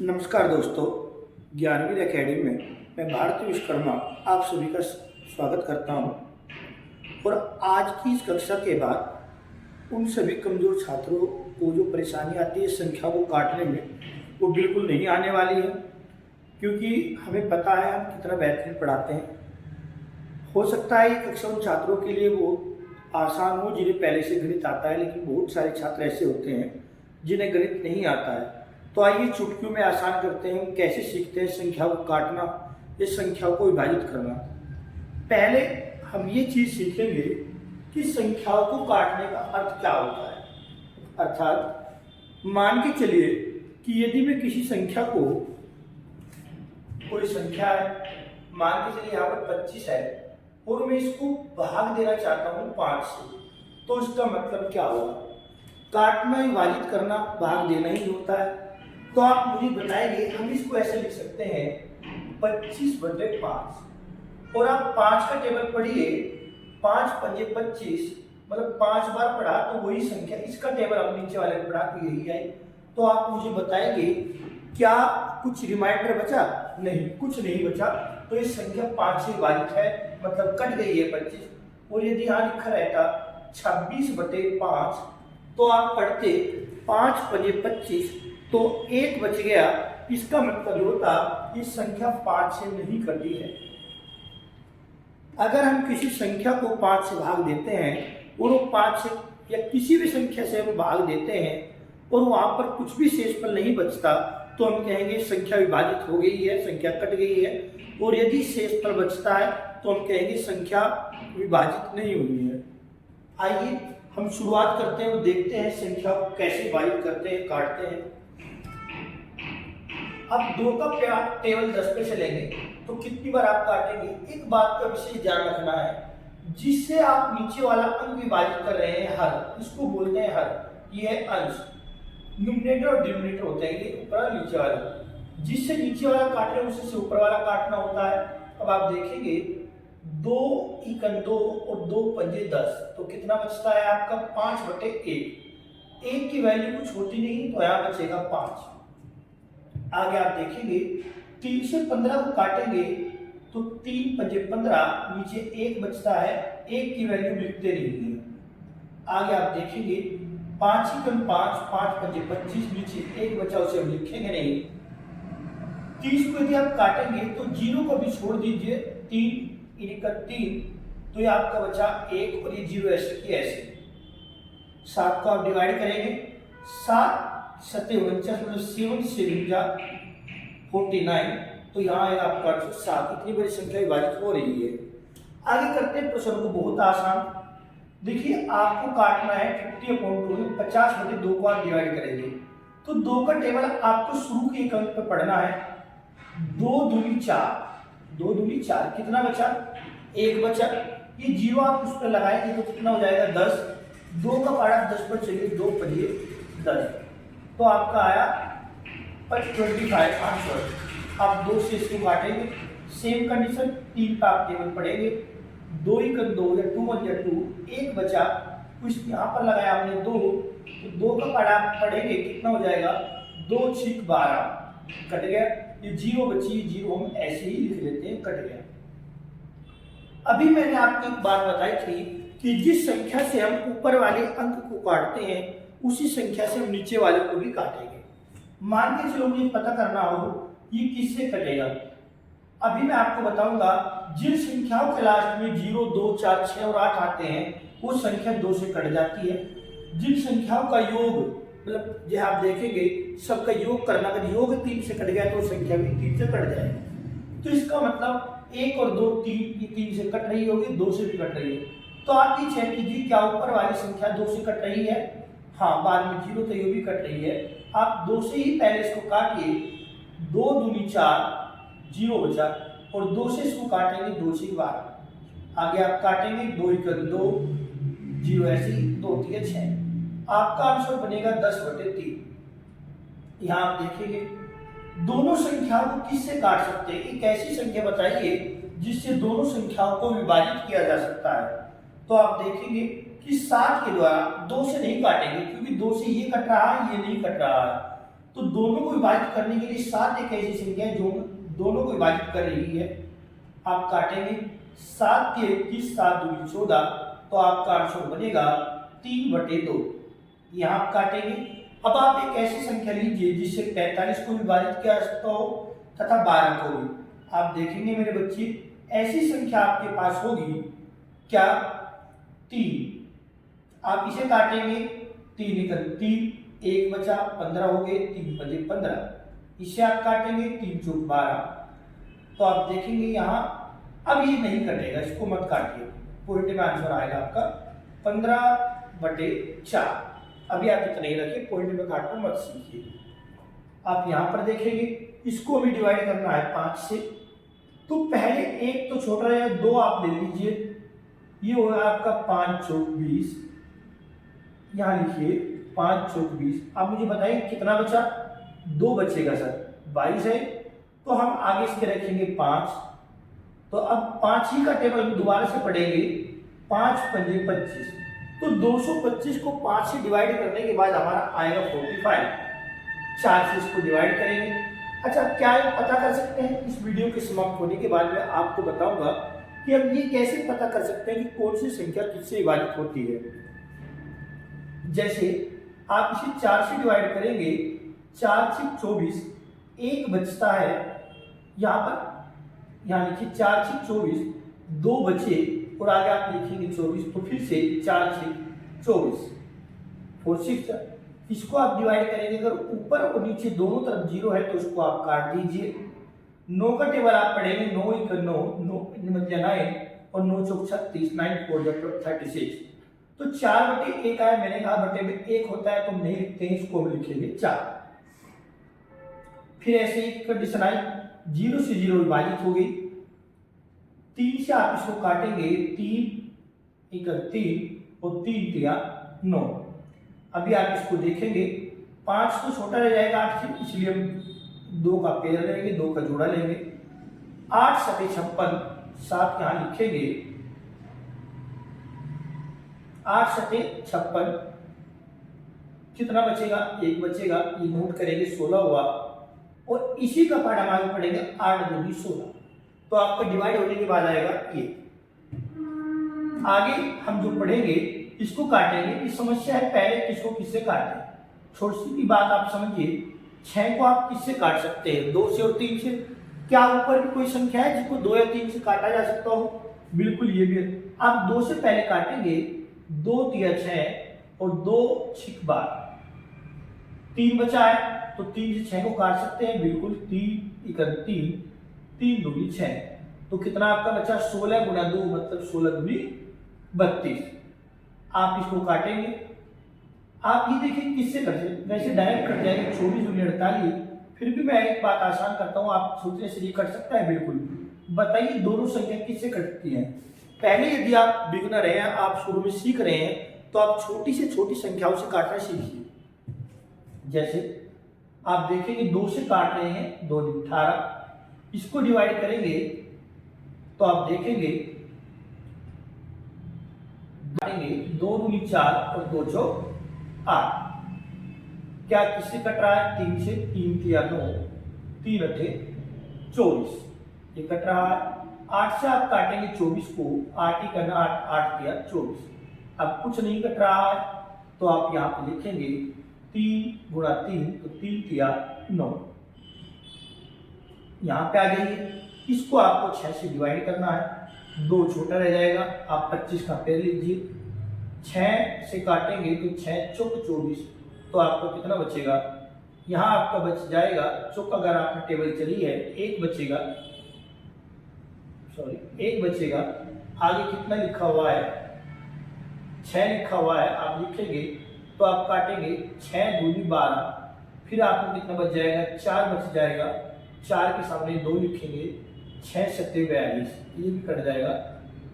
नमस्कार दोस्तों, ज्ञानवीर एकेडमी में मैं भारती विश्वकर्मा आप सभी का स्वागत करता हूं। और आज की इस कक्षा के बाद उन सभी कमज़ोर छात्रों को जो परेशानी आती है संख्या को काटने में, वो बिल्कुल नहीं आने वाली है, क्योंकि हमें पता है हम कितना बेहतरीन पढ़ाते हैं। हो सकता है ये कक्षा उन छात्रों के लिए वो आसान हो जिन्हें पहले से गणित आता है, लेकिन बहुत सारे छात्र ऐसे होते हैं जिन्हें गणित नहीं आता है। तो आइए चुटकियों में आसान करते हैं, हम कैसे सीखते हैं संख्या को काटना या संख्याओं को विभाजित करना। पहले हम ये चीज़ सीखेंगे कि संख्याओं को काटने का अर्थ क्या होता है। अर्थात मान के चलिए कि यदि मैं किसी संख्या को, कोई संख्या है, मान के चलिए यहाँ पर 25 है और मैं इसको भाग देना चाहता हूँ 5 से, तो इसका मतलब क्या होगा? काटना, विभाजित करना भाग देना ही होता है। तो आप मुझे बताएंगे, हम इसको ऐसे लिख सकते हैं 25/5। और आप 5 का टेबल पढ़िए, 5 पंजे 25, मतलब 5 बार पढ़ा तो वही संख्या, इसका टेबल आप नीचे वाले पढ़ा तो यही है। तो आप मुझे बताएंगे क्या कुछ रिमाइंडर बचा? नहीं, कुछ नहीं बचा। तो ये संख्या 5 से विभाजित है, मतलब कट गई है 25। और यदि यहाँ लिखा रहता 26/5, तो आप पढ़ते 5 पंजे 25, तो 1 बच गया। इसका मतलब होता कि संख्या 5 से नहीं कटी है। अगर हम किसी संख्या को 5 से भाग देते हैं और वो 5 से या किसी भी संख्या से हम भाग देते हैं और वहां पर कुछ भी शेषफल नहीं बचता, तो हम कहेंगे संख्या विभाजित हो गई है, संख्या कट गई है। और यदि शेषफल बचता है तो हम कहेंगे संख्या विभाजित नहीं हुई है। आइए हम शुरुआत करते हैं और देखते हैं संख्या को कैसे विभाजित करते हैं, काटते हैं। अब 2 का टेबल 10 पे चलेंगे तो कितनी बार आप काटेंगे? एक बात का विशेष ध्यान रखना है, जिससे आप नीचे वाला अंक विभाजित कर रहे हैं हर, इसको बोलते हैं हर। ये है अंश, न्यूमरेटर और डिनोमिनेटर होता है, ये ऊपर और नीचे वाला। जिससे नीचे वाला काट रहे हैं उससे ऊपर वाला काटना होता है। अब आप देखेंगे 2 × 2 और 2 पंजे 10, तो कितना बचता है आपका? 5/1। 1 की वैल्यू कुछ होती नहीं, तो यहाँ बचेगा 5। आगे आप देखेंगे 3 से 15 को काटेंगे तो 3 पंजे 15, नीचे 1 बचता है, 1 की वैल्यू लिखते नहीं है। आगे आप देखेंगे 5 × 5, 5 पंजे 25, नीचे 1 बचा, उसे हम लिखेंगे नहीं। 30 को यदि आप काटेंगे तो 0 को भी छोड़ दीजिए, 3 × 3, तो ये आपका बचा 1 और ये 0 ऐसे की ऐसे। 7 को आप डिवाइड करेंगे, 7 7 49, मतलब 7 से 49, तो यहाँ है आपका 7। इतनी बड़ी संख्या विभाजित हो रही है। आगे करते हैं प्रश्न को, बहुत आसान। देखिए आपको काटना है 50/2, 50/2 को आप डिवाइड करेंगे तो 2 का टेबल आपको शुरू के एक अंक पे पढ़ना है। 2 दूनी 4, 2 दूनी 4, कितना बचा? 1 बचा। ये 0 आप उस पर लगाएंगे तो कितना हो जाएगा? 10। 2 का पारा 10 पर चलिए, 2 पंजे 10, तो आपका आया 25 आंसर। अब 2 से इसको काटेंगे, सेम कंडीशन, 3 का आप टेबल पढ़ेंगे। 2 × 2 या 2 × 1 2, 1 बचा, कुछ यहाँ पर लगाया हमने 2, तो 2 का पारा आप पढ़ेंगे, कितना हो जाएगा? 2 × 6 = 12, कट गया। ये 0 बची, 0 हम ऐसे ही लिख लेते हैं, कट गया। अभी मैंने आपको एक बात बताई थी कि जिस संख्या से हम ऊपर वाले अंक को काटते हैं उसी संख्या से हम नीचे वाले को भी काटेंगे। मान के चलो मुझे पता करना हो ये किससे कटेगा। अभी मैं आपको बताऊंगा, जिन संख्याओं के लास्ट में 0, 2, 4, 6 और 8 आते हैं वो संख्या 2 से कट जाती है। जिन संख्याओं का योग, मतलब जो आप देखेंगे सबका योग करना, अगर योग 3 से कट गया तो संख्या भी 3 से कट जाएगी। तो इसका मतलब 1 और 2, 3, ये 3 से कट रही होगी, 2 से भी कट रही है। तो आप ये चेक कीजिए क्या ऊपर वाली संख्या 2 से कट रही है? हाँ, बाद में 0 तो ये भी कट रही है। आप 2 से ही पहले इसको काटिए, 2 दूनी 4, 0 बचा, और 2 से इसको काटेंगे, 2 से 12। आगे आप काटेंगे 2 × 2, 0 ऐसे ही, 2 × 3 6। आपका आंसर बनेगा 10/3। यहाँ आप देखेंगे दोनों संख्याओं को किससे काट सकते हैं? एक ऐसी संख्या बताइए जिससे दोनों संख्याओं को विभाजित किया जा सकता है। तो आप देखेंगे कि 7 के द्वारा 2 से नहीं काटेंगे, क्योंकि 2 से ये कट रहा है, ये नहीं कट रहा है। तो दोनों को विभाजित करने के लिए 7 एक ऐसी संख्या है जो दोनों को विभाजित कर रही है। आप काटेंगे 7 के 21, 7 दूनी 14, तो आपका आंसर बनेगा 3/2। यहाँ आप काटेंगे। अब आप एक ऐसी संख्या लीजिए जिससे 45 को विभाजित किया जा सकता हो तथा 12 को भी। आप देखेंगे मेरे बच्चे, ऐसी संख्या आपके पास होगी क्या? 3। आप इसे काटेंगे, 3 निकल 3, 1 बचा, 15 हो गए, 3 बजे 15। इसे आप काटेंगे, 3 चौक 12। तो आप देखेंगे यहाँ अब ये नहीं कटेगा, इसको मत काटिए, पॉइंट में आंसर आएगा आपका 15/4। अभी आप इतना ही रखिए, पॉइंट में काटना मत सीखिए। आप यहाँ पर देखेंगे, इसको अभी डिवाइड करना है 5 से। तो पहले एक तो छोटा है, 2 आप ले लीजिए, ये होगा आपका 5 चौक 20। यहाँ लिखिए 5 चौक 20। आप मुझे बताइए कितना बचा? 2 बचेगा सर, 22 है। तो हम आगे इसके रखेंगे 5। तो अब 5 ही का टेबल दोबारा से पढ़ेंगे, 5 पंजे 25। तो 225 को 5 से डिवाइड करने के बाद हमारा आएगा 45। 4 से इसको डिवाइड करेंगे। अच्छा, क्या पता कर सकते हैं? इस वीडियो के समाप्त होने के बाद मैं आपको बताऊंगा कि हम ये कैसे पता कर सकते हैं कि कौन सी संख्या किससे विभाजित होती है। जैसे आप इसे 4 से डिवाइड करेंगे, 4 से 24, 1 बचता है यहाँ पर। यहाँ लिखिए 4 से 24, 2 बचे और आगे आप लिखेंगे 24। तो फिर से 4 से 24, 4 6। इसको आप डिवाइड करेंगे, अगर ऊपर और नीचे दोनों तरफ 0 है तो उसको आप काट दीजिए। 9 का टेबल आप पढ़ेंगे, 9 1 9, 9 और 9 चौक 36, 9 4 36। तो 4/1 आया, मैंने कहा बटे में 1 होता है तो हम नहीं लिखते हैं, इसको हम लिखेंगे 4। फिर ऐसे ही कंडीशन आई, 0 से 0 विभाजित हो गई। 3 से आप इसको काटेंगे, 3 1 3 और 3 3 9। अभी आप इसको देखेंगे, 5 तो छोटा रह जाएगा 8 से, इसलिए हम 2 का पेयर लेंगे, 2 का जोड़ा लेंगे। 8 7 56, 7 यहाँ लिखेंगे, 8 7 56। कितना बचेगा? 1 बचेगा, ये नोट करेंगे, 16 हुआ। और इसी का पार्ट हम आगे पढ़ेंगे, 8 2 16। तो आपका डिवाइड होने के बाद आएगा ये। आगे हम जो पढ़ेंगे इसको काटेंगे। इस समस्या है, पहले किसको किससे काटें। छोटी सी बात आप समझिए, 6 को आप किससे काट सकते हैं? 2 से और 3 से। क्या ऊपर भी कोई संख्या है जिसको 2 या 3 से काटा जा सकता हो? बिल्कुल, ये भी है। आप 2 से पहले काटेंगे, 2 3 6 और 2 6 12। 3 बचा है तो 3 से 6 को काट सकते हैं, बिल्कुल। 3 1 3, 3 2 6। तो कितना आपका बचा? 16 गुना 2 मतलब 16 2 32। आप इसको काटेंगे। आप ये देखिए किससे करते हैं, वैसे डायरेक्ट कट जाएंगे, 24 दूनी 48। फिर भी मैं एक बात आसान करता हूँ, आप सोचने से ये कट सकता है, बिल्कुल। बताइए दोनों संख्या किससे कटती हैं? पहले यदि आप बिगिनर हैं, आप शुरू में सीख रहे हैं, तो आप छोटी से छोटी संख्याओं से काटना सीखिए। जैसे आप देखेंगे 2 से काट रहे हैं, 2 18। इसको डिवाइड करेंगे तो आप देखेंगे 2 दूनी 4 और 2 चौक 8। क्या किससे कट रहा है? 3 से। 3 3 9, 3 8 24, ये कट रहा है। 8 से आप काटेंगे 24 को, 8 ही करना, 8 8 3 24। अब कुछ नहीं कट रहा है तो आप यहाँ पे लिखेंगे 3 गुणा 3, तो 3 3 9। यहाँ पे आ जाइए, इसको आपको 6 से डिवाइड करना है, 2 छोटा रह जाएगा, आप 25 का पेड़ लीजिए। 6 से काटेंगे तो 6 चौक 24, तो आपको कितना बचेगा? यहाँ आपका बच जाएगा, चौक अगर आपने टेबल चली है, 1 बचेगा, सॉरी 1 बचेगा। आगे कितना लिखा हुआ है? 6 लिखा हुआ है, आप लिखेंगे तो आप काटेंगे 6 दूनी 12। फिर आपको कितना बच जाएगा? 4 बच जाएगा। 4 के सामने 2 लिखेंगे, 6 7 42, ये भी कट जाएगा।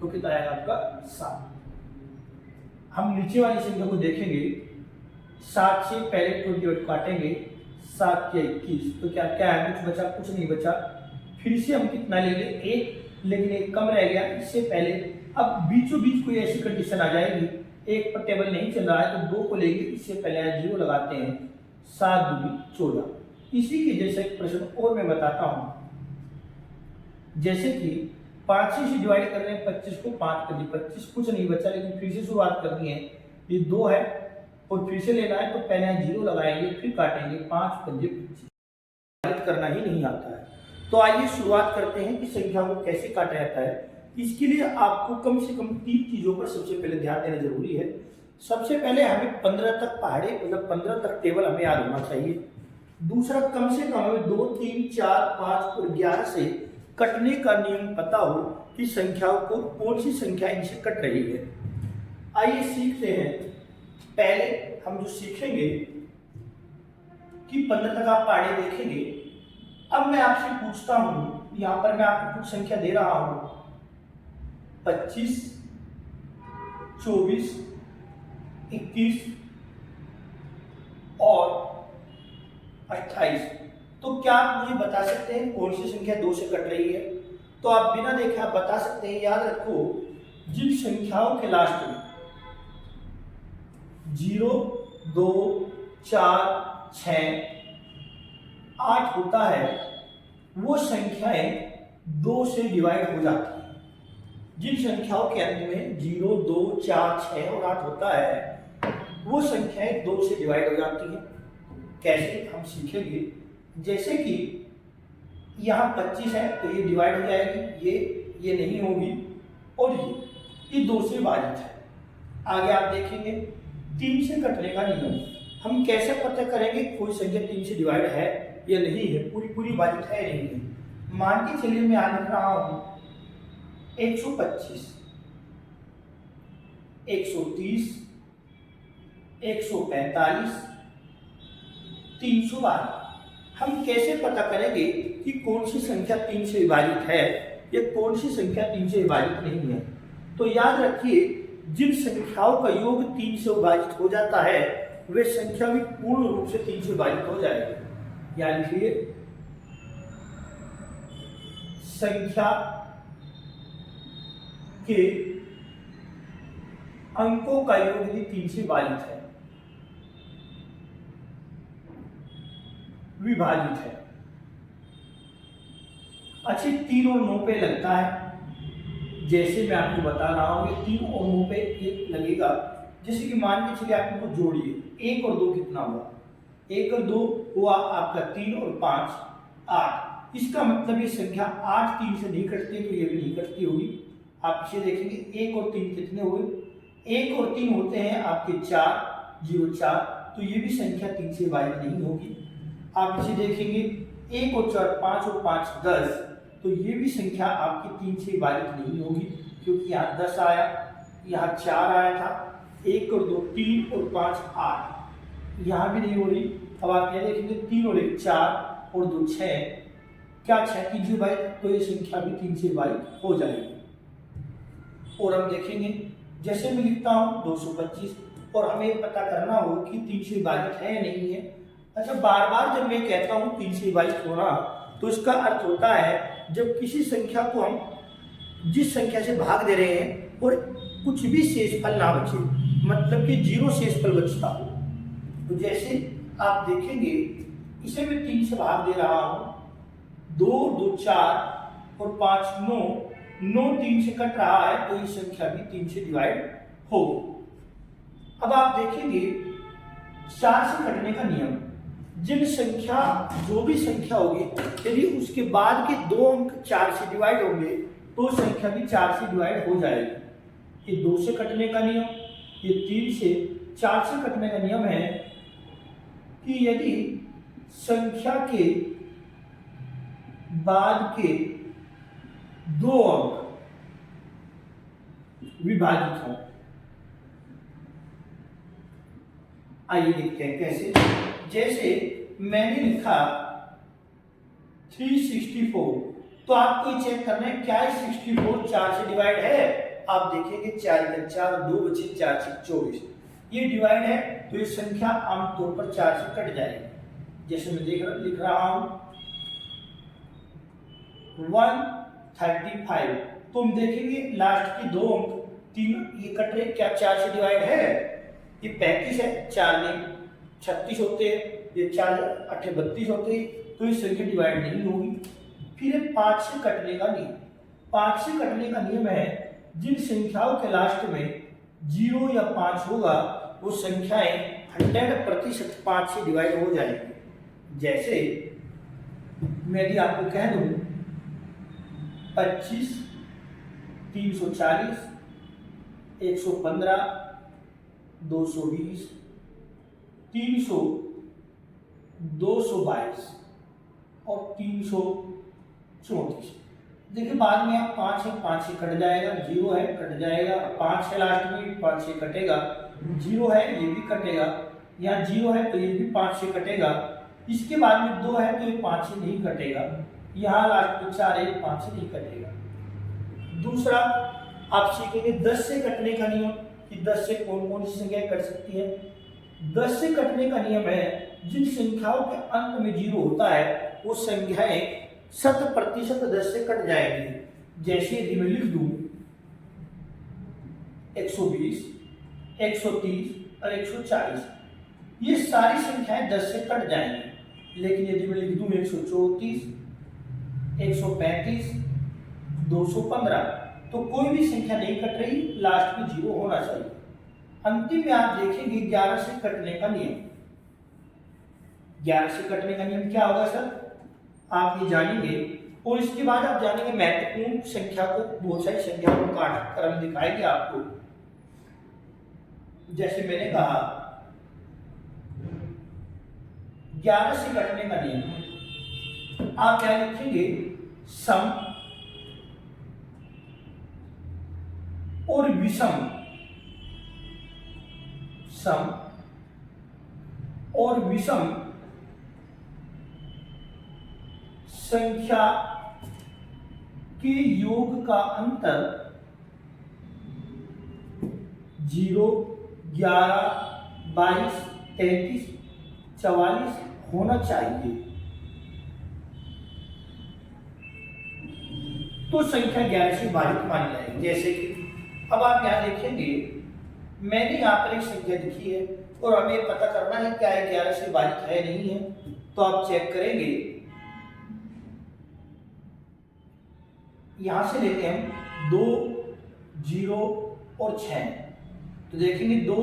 तो कितना आएगा आपका? 7। हम नीचे वाली संख्या को देखेंगे, 7 से पहले 28 काटेंगे, 7 के 21। तो क्या क्या है? कुछ बचा? कुछ नहीं बचा। फिर से हम कितना लेंगे? 1, लेकिन 1 कम रह गया। इससे पहले अब बीचों बीच कोई ऐसी कंडीशन आ जाएगी, 1 पर टेबल नहीं चल रहा है तो 2 को लेंगे, इससे पहले 0 लगाते हैं। 7 दूनी 14। इसी के जैसा एक प्रश्न और मैं बताता हूं। जैसे कि 5 से डिवाइड कर रहे हैं 25 को, 5 कर दी 25, कुछ नहीं बचा, लेकिन फिर से शुरुआत करनी है। ये 2 है और फिर से लेना है, तो पहले 0 लगाएंगे, फिर काटेंगे, 5 पंजे 25 करना ही नहीं आता है। तो आइए शुरुआत करते हैं कि संख्या को कैसे काटा जाता है। इसके लिए आपको कम से कम 3 चीजों पर सबसे पहले ध्यान देना जरूरी है। सबसे पहले हमें 15 तक पहाड़े, मतलब 15 तक टेबल हमें याद होना चाहिए। दूसरा, कम से कम हमें 2, 3, 4, 5 और 11 से कटने का नियम पता हो कि संख्याओं को कौन सी संख्या इनसे कट रही है। आइए सीखते हैं। पहले हम जो सीखेंगे कि 15 तक आप पहाड़े देखेंगे। अब मैं आपसे पूछता हूं, यहां पर मैं आपको कुछ संख्या दे रहा हूं, 25, 24, 21 और 28। तो क्या आप मुझे बता सकते हैं कौन सी संख्या 2 से कट रही है? तो आप बिना देखे आप बता सकते हैं। याद रखो, जिन संख्याओं के लास्ट में 0, 2, 4, 6, 8 होता है, वो संख्याएं 2 से डिवाइड हो जाती हैं। जिन संख्याओं के अंत में 0, 2, 4, 6 और 8 होता है, वो संख्याएं 2 से डिवाइड हो जाती हैं। कैसे, हम सीखेंगे। जैसे कि यहाँ 25 है, तो ये डिवाइड हो जाएगी, ये नहीं होगी, और ये 2 से विभाजित है। आगे आप देखेंगे 3 से कटने का नियम। हम कैसे पता करेंगे कोई संख्या 3 से डिवाइड है या नहीं है, पूरी विभाजित है या नहीं है। मान के चलिए मैं यहाँ लिख रहा हूँ 125, 130, 145, 312। हम कैसे पता करेंगे कि कौन सी संख्या 3 से विभाजित है या कौन सी संख्या 3 से विभाजित नहीं है? तो याद रखिए, जिन संख्याओं का योग 3 से विभाजित हो जाता है, वे संख्या भी पूर्ण रूप से 3 से विभाजित हो जाएगी। याद रखिए, संख्या के अंकों का योग यदि 3 से विभाजित है, विभाजित है। अच्छा, 3 और 9 पे लगता है। जैसे मैं आपको बता रहा हूं, 3 और 9 पे ये लगेगा। जैसे कि मान के चलिए आप इनको जोड़िए, 1 और 2 कितना हुआ? 1 और 2 हुआ आपका 3 और 5 8। इसका मतलब ये संख्या 8 3 से नहीं कटती, तो ये भी नहीं कटती होगी। आप इसे देखेंगे, 1 और 3 कितने हुए? 1 और 3 होते हैं आपके 4, 0, 4, तो ये भी संख्या 3 से विभाजित नहीं होगी। आप इसे देखेंगे, 1 और 4 5 और 5 10, तो ये भी संख्या आपकी 3 से विभाजित नहीं होगी, क्योंकि यहाँ 10 आया, यहाँ 4 आया था, 1 और 2 3 और 5 8, यहाँ भी नहीं हो रही। अब आप यह देखेंगे, 3 और 1 4 और 2 6, क्या 6 3 से विभाजित? तो ये संख्या भी 3 से विभाजित हो जाएगी। और हम देखेंगे, जैसे मैं लिखता हूँ 225, और हमें पता करना हो कि 3 से विभाजित है या नहीं है। अच्छा, बार बार जब मैं कहता हूँ 3 से विभाजित होना, तो इसका अर्थ होता है जब किसी संख्या को हम जिस संख्या से भाग दे रहे हैं और कुछ भी शेषफल ना बचे, मतलब कि 0 शेषफल बचता हो। तो जैसे आप देखेंगे, इसे मैं 3 से भाग दे रहा हूँ, 2 2 4 और 5 9, 9 3 से कट रहा है, तो ये संख्या भी 3 से डिवाइड होगी। अब आप देखेंगे 4 से कटने का नियम। जिन संख्या, जो भी संख्या होगी, यदि उसके बाद के 2 अंक 4 से डिवाइड होंगे, तो संख्या भी 4 से डिवाइड हो जाएगी। ये 2 से कटने का नियम, ये 3 से 4 से कटने का नियम है कि यदि संख्या के बाद के 2 अंक विभाजित हों। आइए देखते हैं कैसे। जैसे मैंने लिखा 364, तो आपको चेक करना है क्या 64 4 से डिवाइड है। आप देखेंगे 4 का 4, 2 बचे 4 से 24, ये डिवाइड है, तो ये संख्या आमतौर पर 4 से कट जाएगी। जैसे मैं लिख रहा हूं 135, तो हम देखेंगे लास्ट के 2 अंक 3 ये कट रहे, क्या 4 से डिवाइड है? ये 35 है, 4 ने 36 होते हैं, ये 4 8 32 होते, तो ये संख्या डिवाइड नहीं होगी। फिर 5 से कटने का नियम। 5 से कटने का नियम है, जिन संख्याओं के लास्ट में 0 या 5 होगा वो संख्याएं 100% 5 से डिवाइड हो जाएंगी। जैसे मैं यदि आपको कह दूं 25, 340, 115, 220, 300, 222 और 334। देखिए बाद में आप 5 है, 5 से कट जाएगा, 0 है कट जाएगा, 5 है लास्ट में, 5 से कटेगा, 0 है ये भी कटेगा, यहाँ 0 है तो ये भी 5 से कटेगा, इसके बाद में 2 है तो ये 5 से नहीं कटेगा, यहाँ लास्ट में 4 है 5 से नहीं कटेगा। दूसरा आप सीखेंगे 10 से कटने का नियम कि 10 से कौन कौन सी संख्या कट सकती है। 10 से कटने का नियम है, जिन संख्याओं के अंत में 0 होता है वो संख्याएं 100% 10 से कट जाएंगी। जैसे यदि मैं लिख दूं 120, 130 और 140, ये सारी संख्याएं 10 से कट जाएंगी। लेकिन यदि मैं लिख दूं 134, 135, 215, तो कोई भी संख्या नहीं कट रही, लास्ट में 0 होना चाहिए। अंतिम में आप देखेंगे 11 से कटने का नियम। 11 से कटने का नियम क्या होगा सर, आप ये जानेंगे और इसके बाद आप जानेंगे महत्वपूर्ण संख्या को, बहुत सारी संख्याओं को काट कर हम दिखाएंगे आपको। जैसे मैंने कहा 11 से कटने का नियम, आप क्या लिखेंगे सम और विषम, सम और विषम संख्या के योग का अंतर 0, 11, 22, 33, 44 होना चाहिए, तो संख्या 11 से विभाजित मानी जाएगी। जैसे कि अब आप यहां देखेंगे मैंने यहाँ पर एक संख्या लिखी है और हमें पता करना है क्या है 11 से विभाजित है नहीं है, तो आप चेक करेंगे, यहां से लेते हैं 2, 0 और 6, तो देखेंगे 2,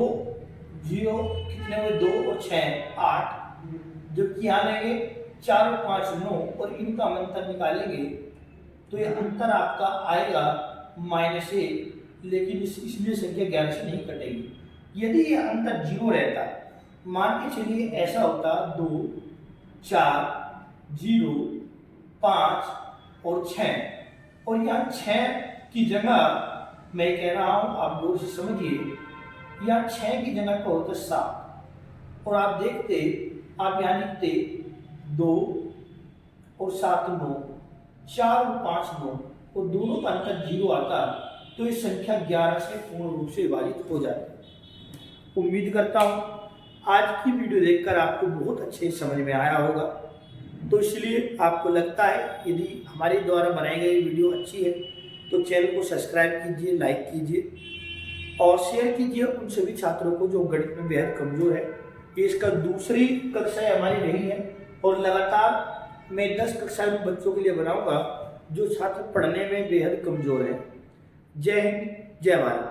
0 कितने हुए 2 और 6 8, जबकि यहाँ लेंगे 4 और 5 9 और इनका अंतर निकालेंगे तो ये अंतर आपका आएगा -1, लेकिन इसलिए संख्या 11 से नहीं कटेगी। यदि ये अंतर 0 रहता, मान के चलिए ऐसा होता 2, 4, 0, 5 और 6, और यहाँ 6 की जगह मैं कह रहा हूं आप लोग से समझिए, यहाँ 6 की जगह पर होता 7, और आप देखते आप यहाँ लिखते 2 और 7 9, 4 और 5 9, और दोनों का अंतर 0 आता, तो ये संख्या 11 से पूर्ण रूप से विभाजित हो जाती है। उम्मीद करता हूं आज की वीडियो देखकर आपको बहुत अच्छे समझ में आया होगा। तो इसलिए आपको लगता है यदि हमारे द्वारा बनाई गई वीडियो अच्छी है तो चैनल को सब्सक्राइब कीजिए, लाइक कीजिए और शेयर कीजिए उन सभी छात्रों को जो गणित में बेहद कमजोर है। ये इसका दूसरी कक्षा हमारी रही है और लगातार मैं 10 कक्षाएं बच्चों के लिए बनाऊंगा जो छात्र पढ़ने में बेहद कमजोर है। जय हिंद, जय भारत।